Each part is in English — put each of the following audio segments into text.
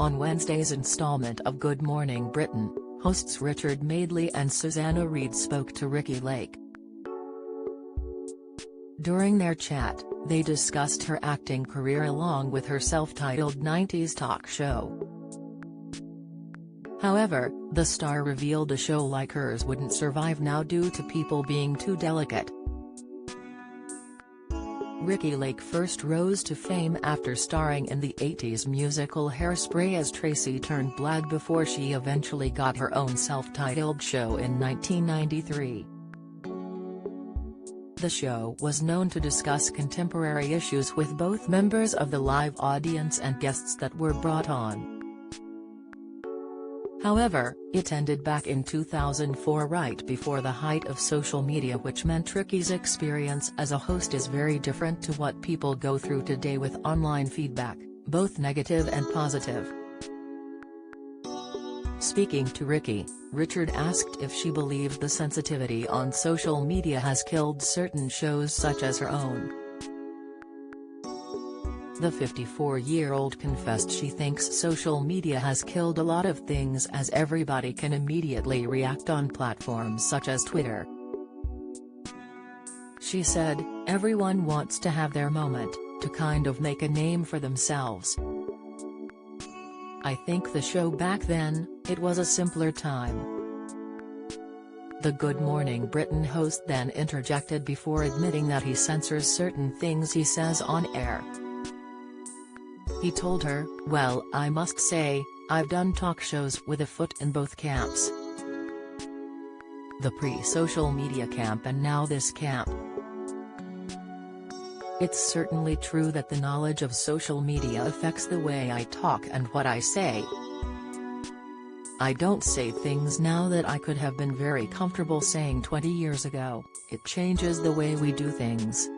On Wednesday's installment of Good Morning Britain, hosts Richard Madeley and Susanna Reid spoke to Ricki Lake. During their chat, they discussed her acting career along with her self-titled 90s talk show. However, the star revealed a show like hers wouldn't survive now due to people being too delicate. Ricki Lake first rose to fame after starring in the 80s musical Hairspray as Tracy Turnblad before she eventually got her own self-titled show in 1993. The show was known to discuss contemporary issues with both members of the live audience and guests that were brought on. However, it ended back in 2004 right before the height of social media, which meant Ricki's experience as a host is very different to what people go through today with online feedback, both negative and positive. Speaking to Ricki, Richard asked if she believed the sensitivity on social media has killed certain shows such as her own. The 54-year-old confessed she thinks social media has killed a lot of things as everybody can immediately react on platforms such as Twitter. She said, "Everyone wants to have their moment, to kind of make a name for themselves. I think the show back then, it was a simpler time." The Good Morning Britain host then interjected before admitting that he censors certain things he says on air. He told her, "Well, I must say, I've done talk shows with a foot in both camps. The pre-social media camp and now this camp. It's certainly true that the knowledge of social media affects the way I talk and what I say. I don't say things now that I could have been very comfortable saying 20 years ago, it changes the way we do things."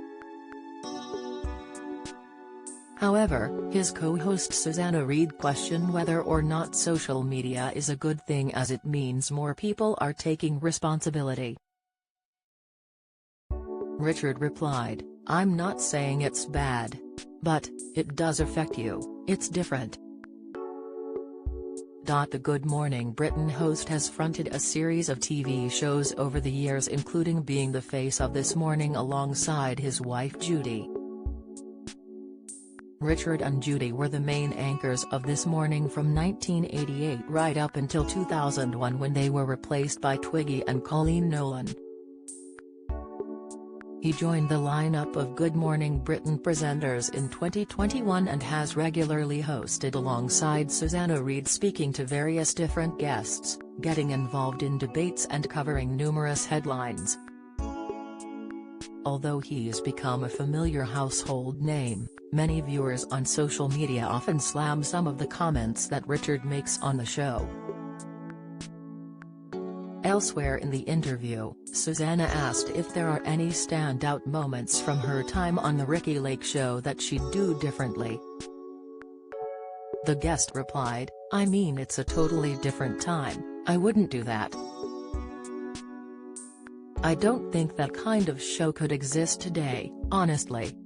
However, his co-host Susanna Reid questioned whether or not social media is a good thing as it means more people are taking responsibility. Richard replied, "I'm not saying it's bad. But, it does affect you, it's different." The Good Morning Britain host has fronted a series of TV shows over the years, including being the face of This Morning alongside his wife Judy. Richard and Judy were the main anchors of This Morning from 1988 right up until 2001 when they were replaced by Twiggy and Colleen Nolan. He joined the lineup of Good Morning Britain presenters in 2021 and has regularly hosted alongside Susanna Reid, speaking to various different guests, getting involved in debates and covering numerous headlines. Although he's become a familiar household name, many viewers on social media often slam some of the comments that Richard makes on the show. Elsewhere in the interview, Susanna asked if there are any standout moments from her time on the Ricki Lake show that she'd do differently. The guest replied, "I mean, it's a totally different time, I wouldn't do that. I don't think that kind of show could exist today, honestly.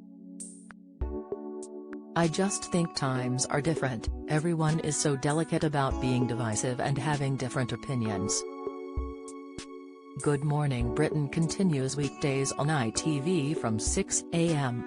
I just think times are different, everyone is so delicate about being divisive and having different opinions." Good Morning Britain continues weekdays on ITV from 6 a.m.